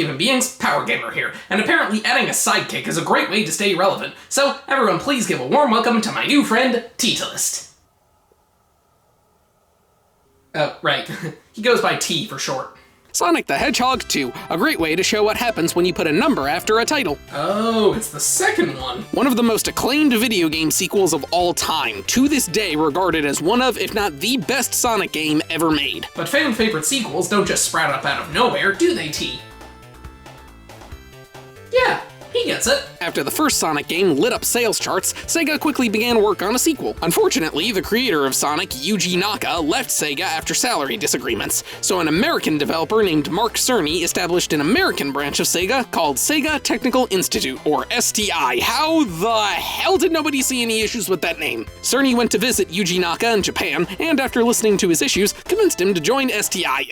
human beings, Power Gamer here, and apparently adding a sidekick is a great way to stay relevant, so everyone please give a warm welcome to my new friend, Titalist. Oh, right. He goes by T for short. Sonic the Hedgehog 2, a great way to show what happens when you put a number after a title. Oh, it's the second one. One of the most acclaimed video game sequels of all time, to this day regarded as one of, if not the best Sonic game ever made. But fan favorite sequels don't just sprout up out of nowhere, do they, T? Yeah. He gets it. After the first Sonic game lit up sales charts, Sega quickly began work on a sequel. Unfortunately, the creator of Sonic, Yuji Naka, left Sega after salary disagreements, so an American developer named Mark Cerny established an American branch of Sega called Sega Technical Institute, or STI. How the hell did nobody see any issues with that name? Cerny went to visit Yuji Naka in Japan, and after listening to his issues, convinced him to join STI.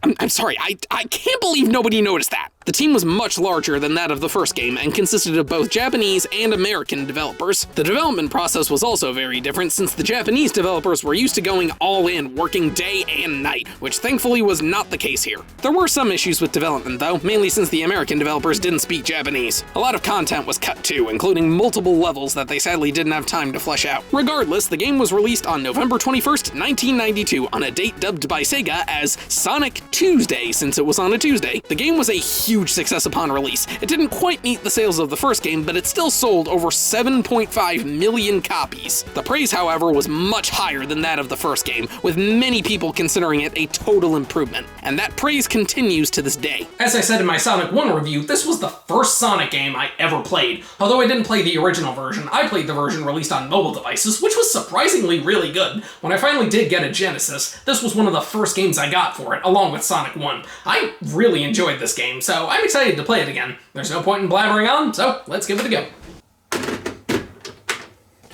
I'm sorry, I can't believe nobody noticed that. The team was much larger than that of the first game and consisted of both Japanese and American developers. The development process was also very different since the Japanese developers were used to going all in, working day and night, which thankfully was not the case here. There were some issues with development though, mainly since the American developers didn't speak Japanese. A lot of content was cut too, including multiple levels that they sadly didn't have time to flesh out. Regardless, the game was released on November 21st, 1992 on a date dubbed by Sega as Sonic Tuesday since it was on a Tuesday. The game was a huge success upon release. It didn't quite meet the sales of the first game, but it still sold over 7.5 million copies. The praise, however, was much higher than that of the first game, with many people considering it a total improvement, and that praise continues to this day. As I said in my Sonic 1 review, this was the first Sonic game I ever played. Although I didn't play the original version, I played the version released on mobile devices, which was surprisingly really good. When I finally did get a Genesis, this was one of the first games I got for it, along with Sonic 1. I really enjoyed this game, so I'm excited to play it again. There's no point in blabbering on, so let's give it a go.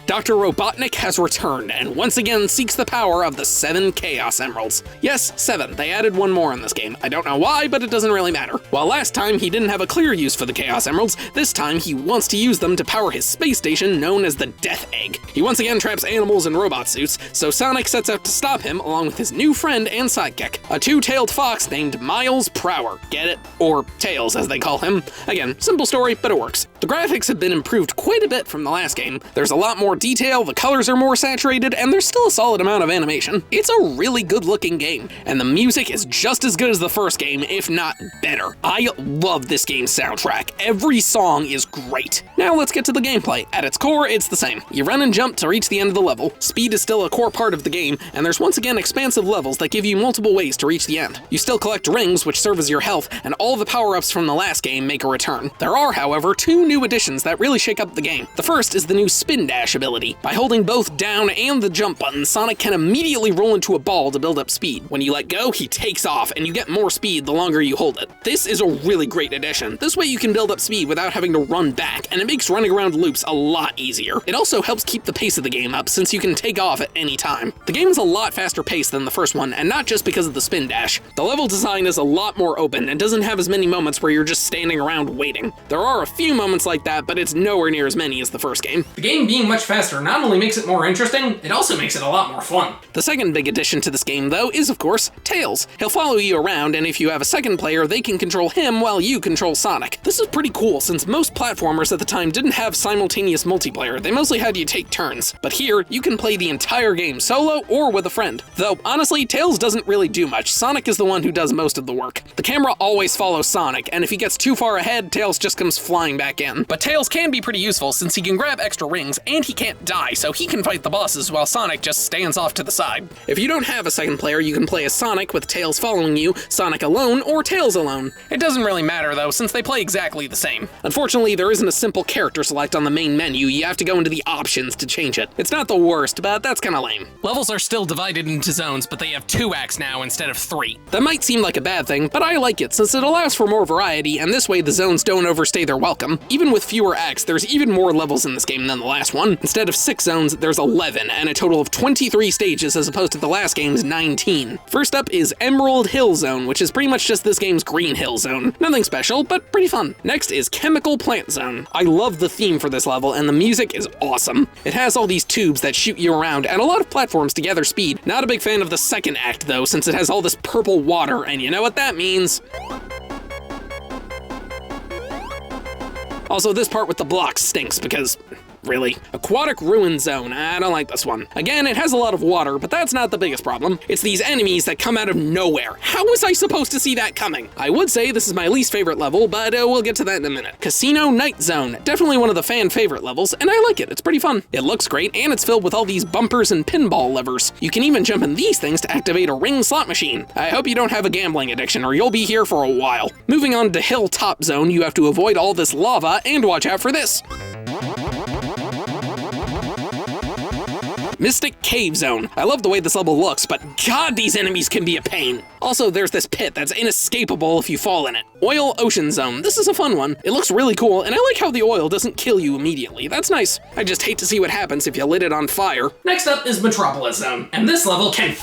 Dr. Robotnik has returned, and once again seeks the power of the 7 Chaos Emeralds. Yes, 7. They added one more in this game. I don't know why, but it doesn't really matter. While last time he didn't have a clear use for the Chaos Emeralds, this time he wants to use them to power his space station known as the Death Egg. He once again traps animals in robot suits, so Sonic sets out to stop him along with his new friend and sidekick, a two-tailed fox named Miles Prower. Get it? Or Tails, as they call him. Again, simple story, but it works. The graphics have been improved quite a bit from the last game. There's a lot more detail, the colors are more saturated, and there's still a solid amount of animation. It's a really good looking game, and the music is just as good as the first game, if not better. I love this game's soundtrack. Every song is great. Now let's get to the gameplay. At its core, it's the same. You run and jump to reach the end of the level. Speed is still a core part of the game, and there's once again expansive levels that give you multiple ways to reach the end. You still collect rings, which serve as your health, and all the power-ups from the last game make a return. There are, however, two new additions that really shake up the game. The first is the new Spin Dash ability. By holding both down and the jump button, Sonic can immediately roll into a ball to build up speed. When you let go, he takes off, and you get more speed the longer you hold it. This is a really great addition. This way you can build up speed without having to run back, and it makes running around loops a lot easier. It also helps keep the pace of the game up, since you can take off at any time. The game is a lot faster paced than the first one, and not just because of the Spin Dash. The level design is a lot more open, and doesn't have as many moments where you're just standing around waiting. There are a few moments like that, but it's nowhere near as many as the first game. The game being much faster not only makes it more interesting, it also makes it a lot more fun. The second big addition to this game, though, is of course, Tails. He'll follow you around, and if you have a second player, they can control him while you control Sonic. This is pretty cool, since most platformers at the time didn't have simultaneous multiplayer. They mostly had you take turns. But here, you can play the entire game solo or with a friend. Though, honestly, Tails doesn't really do much. Sonic is the one who does most of the work. The camera always follows Sonic, and if he gets too far ahead, Tails just comes flying back in. But Tails can be pretty useful, since he can grab extra rings, and he can't die, so he can fight the bosses while Sonic just stands off to the side. If you don't have a second player, you can play as Sonic with Tails following you, Sonic alone, or Tails alone. It doesn't really matter though, since they play exactly the same. Unfortunately, there isn't a simple character select on the main menu. You have to go into the options to change it. It's not the worst, but that's kinda lame. Levels are still divided into zones, but they have 2 acts now instead of 3. That might seem like a bad thing, but I like it since it allows for more variety, and this way the zones don't overstay their welcome. Even with fewer acts, there's even more levels in this game than the last one. Instead of 6 zones, there's 11, and a total of 23 stages as opposed to the last game's 19. First up is Emerald Hill Zone, which is pretty much just this game's Green Hill Zone. Nothing special, but pretty fun. Next is Chemical Plant Zone. I love the theme for this level, and the music is awesome. It has all these tubes that shoot you around, and a lot of platforms to gather speed. Not a big fan of the second act though, since it has all this purple water, and you know what that means. Also, this part with the blocks stinks because... Really? Aquatic Ruin Zone. I don't like this one. Again, it has a lot of water, but that's not the biggest problem. It's these enemies that come out of nowhere. How was I supposed to see that coming? I would say this is my least favorite level, but we'll get to that in a minute. Casino Night Zone. Definitely one of the fan favorite levels, and I like it. It's pretty fun. It looks great, and it's filled with all these bumpers and pinball levers. You can even jump in these things to activate a ring slot machine. I hope you don't have a gambling addiction, or you'll be here for a while. Moving on to Hilltop Zone, you have to avoid all this lava, and watch out for this. Mystic Cave Zone. I love the way this level looks, but god, these enemies can be a pain. Also, there's this pit that's inescapable if you fall in it. Oil Ocean Zone. This is a fun one. It looks really cool, and I like how the oil doesn't kill you immediately. That's nice. I just hate to see what happens if you lit it on fire. Next up is Metropolis Zone, and this level can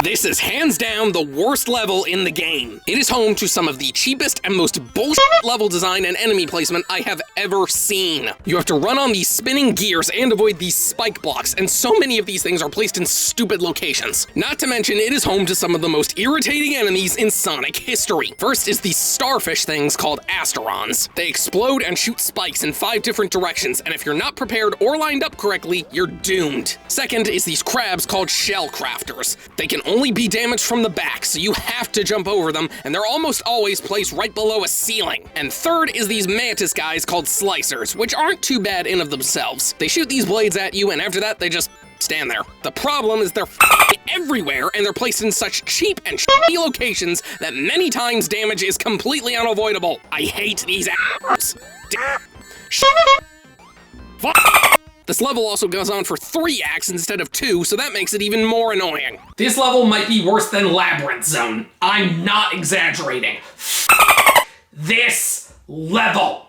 This is hands down the worst level in the game. It is home to some of the cheapest and most bullshit level design and enemy placement I have ever seen. You have to run on these spinning gears and avoid these spike blocks, and so many of these things are placed in stupid locations. Not to mention, it is home to some of the most irritating enemies in Sonic history. First is these starfish things called Asterons. They explode and shoot spikes in 5 different directions, and if you're not prepared or lined up correctly, you're doomed. Second is these crabs called shell crafters. They can only be damaged from the back, so you have to jump over them, and they're almost always placed right below a ceiling. And third is these mantis guys called slicers, which aren't too bad in of themselves. They shoot these blades at you, and after that, they just stand there. The problem is they're everywhere, and they're placed in such cheap and shitty locations that many times damage is completely unavoidable. I hate these assholes. This level also goes on for 3 acts instead of 2, so that makes it even more annoying. This level might be worse than Labyrinth Zone. I'm not exaggerating. This level.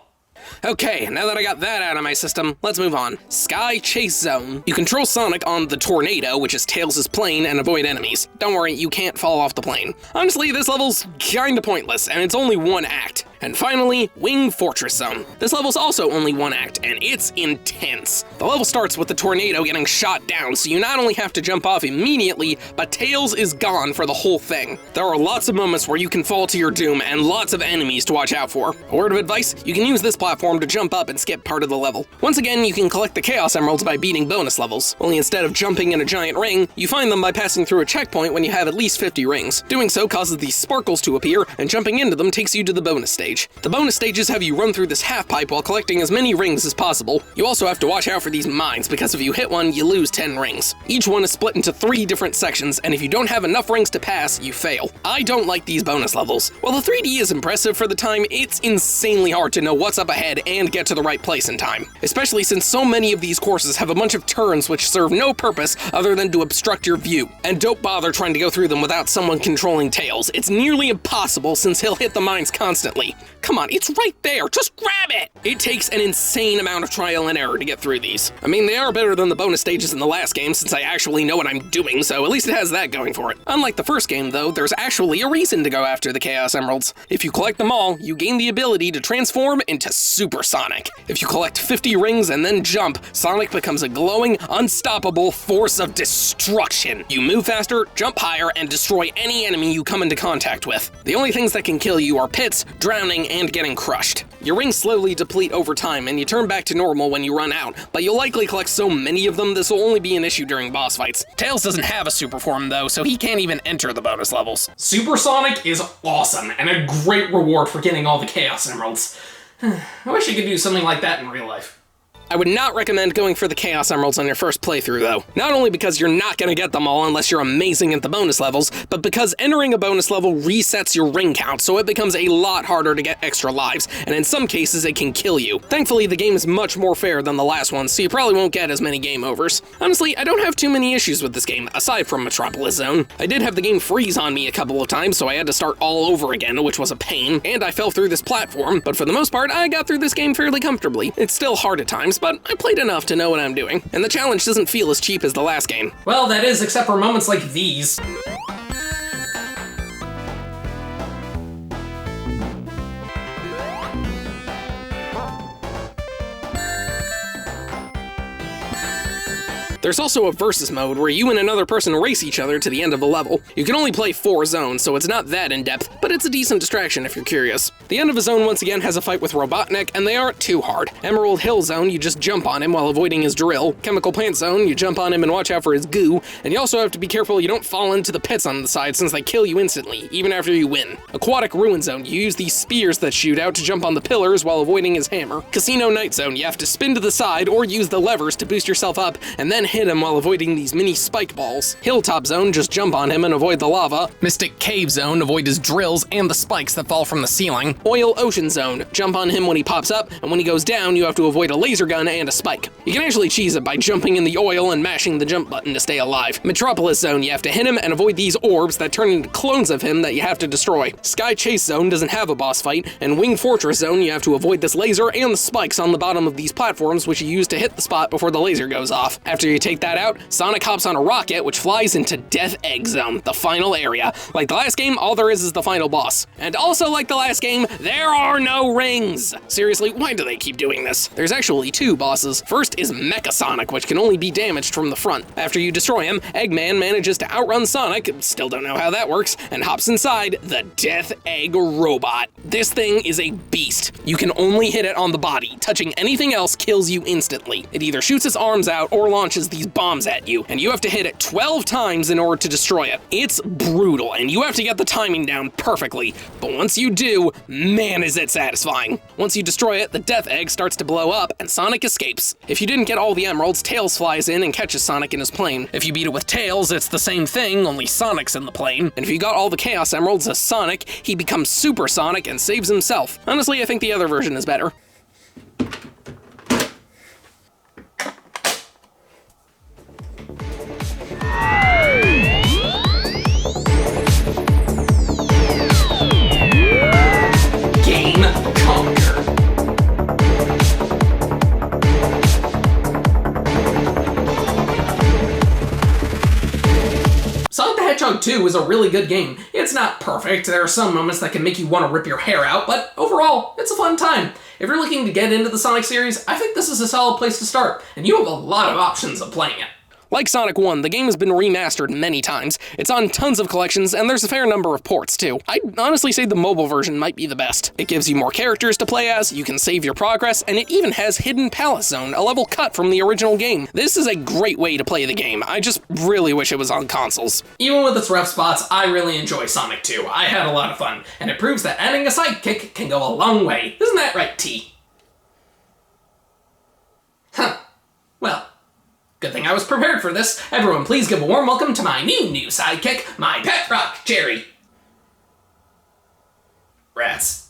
Okay, now that I got that out of my system, let's move on. Sky Chase Zone. You control Sonic on the Tornado, which is Tails' plane, and avoid enemies. Don't worry, you can't fall off the plane. Honestly, this level's kinda pointless, and it's only 1 act. And finally, Wing Fortress Zone. This level's also only 1 act, and it's intense. The level starts with the tornado getting shot down, so you not only have to jump off immediately, but Tails is gone for the whole thing. There are lots of moments where you can fall to your doom, and lots of enemies to watch out for. A word of advice, you can use this platform to jump up and skip part of the level. Once again, you can collect the Chaos Emeralds by beating bonus levels. Only instead of jumping in a giant ring, you find them by passing through a checkpoint when you have at least 50 rings. Doing so causes these sparkles to appear, and jumping into them takes you to the bonus stage. The bonus stages have you run through this half pipe while collecting as many rings as possible. You also have to watch out for these mines, because if you hit one, you lose 10 rings. Each one is split into 3 different sections, and if you don't have enough rings to pass, you fail. I don't like these bonus levels. While the 3D is impressive for the time, it's insanely hard to know what's up ahead and get to the right place in time. Especially since so many of these courses have a bunch of turns which serve no purpose other than to obstruct your view. And don't bother trying to go through them without someone controlling Tails. It's nearly impossible since he'll hit the mines constantly. Come on, it's right there, just grab it! It takes an insane amount of trial and error to get through these. I mean, they are better than the bonus stages in the last game since I actually know what I'm doing, so at least it has that going for it. Unlike the first game though, there's actually a reason to go after the Chaos Emeralds. If you collect them all, you gain the ability to transform into Super Sonic. If you collect 50 rings and then jump, Sonic becomes a glowing, unstoppable force of destruction. You move faster, jump higher, and destroy any enemy you come into contact with. The only things that can kill you are pits, drowning, and getting crushed. Your rings slowly deplete over time, and you turn back to normal when you run out, but you'll likely collect so many of them this will only be an issue during boss fights. Tails doesn't have a super form though, so he can't even enter the bonus levels. Super Sonic is awesome, and a great reward for getting all the Chaos Emeralds. I wish I could do something like that in real life. I would not recommend going for the Chaos Emeralds on your first playthrough though. Not only because you're not gonna get them all unless you're amazing at the bonus levels, but because entering a bonus level resets your ring count, so it becomes a lot harder to get extra lives, and in some cases it can kill you. Thankfully, the game is much more fair than the last one, so you probably won't get as many game overs. Honestly, I don't have too many issues with this game, aside from Metropolis Zone. I did have the game freeze on me a couple of times, so I had to start all over again, which was a pain, and I fell through this platform, but for the most part, I got through this game fairly comfortably. It's still hard at times, but I played enough to know what I'm doing, and the challenge doesn't feel as cheap as the last game. Well, that is, except for moments like these. There's also a versus mode where you and another person race each other to the end of a level. You can only play 4 zones, so it's not that in-depth, but it's a decent distraction if you're curious. The end of a zone once again has a fight with Robotnik, and they aren't too hard. Emerald Hill Zone, you just jump on him while avoiding his drill. Chemical Plant Zone, you jump on him and watch out for his goo, and you also have to be careful you don't fall into the pits on the side since they kill you instantly, even after you win. Aquatic Ruin Zone, you use these spears that shoot out to jump on the pillars while avoiding his hammer. Casino Night Zone, you have to spin to the side or use the levers to boost yourself up and then hit him while avoiding these mini spike balls. Hilltop Zone, just jump on him and avoid the lava. Mystic Cave Zone, avoid his drills and the spikes that fall from the ceiling. Oil Ocean Zone, jump on him when he pops up, and when he goes down, you have to avoid a laser gun and a spike. You can actually cheese it by jumping in the oil and mashing the jump button to stay alive. Metropolis Zone, you have to hit him and avoid these orbs that turn into clones of him that you have to destroy. Sky Chase Zone doesn't have a boss fight, and Wing Fortress Zone, you have to avoid this laser and the spikes on the bottom of these platforms which you use to hit the spot before the laser goes off. After you take that out, Sonic hops on a rocket which flies into Death Egg Zone, the final area. Like the last game, all there is the final boss. And also like the last game, there are no rings! Seriously, why do they keep doing this? There's actually 2 bosses. First is Mechasonic, which can only be damaged from the front. After you destroy him, Eggman manages to outrun Sonic, still don't know how that works, and hops inside the Death Egg Robot. This thing is a beast. You can only hit it on the body. Touching anything else kills you instantly. It either shoots its arms out or launches these bombs at you, and you have to hit it 12 times in order to destroy it. It's brutal, and you have to get the timing down perfectly, but once you do, man is it satisfying. Once you destroy it, the Death Egg starts to blow up, and Sonic escapes. If you didn't get all the emeralds, Tails flies in and catches Sonic in his plane. If you beat it with Tails, it's the same thing, only Sonic's in the plane. And if you got all the Chaos Emeralds as Sonic, he becomes Super Sonic and saves himself. Honestly, I think the other version is better. Hedgehog 2 is a really good game. It's not perfect, there are some moments that can make you want to rip your hair out, but overall, it's a fun time. If you're looking to get into the Sonic series, I think this is a solid place to start, and you have a lot of options of playing it. Like Sonic 1, the game has been remastered many times. It's on tons of collections, and there's a fair number of ports, too. I'd honestly say the mobile version might be the best. It gives you more characters to play as, you can save your progress, and it even has Hidden Palace Zone, a level cut from the original game. This is a great way to play the game. I just really wish it was on consoles. Even with its rough spots, I really enjoy Sonic 2. I had a lot of fun, and it proves that adding a sidekick can go a long way. Isn't that right, T? Huh. Well, good thing I was prepared for this. Everyone, please give a warm welcome to my new sidekick, my pet rock, Jerry. Rats.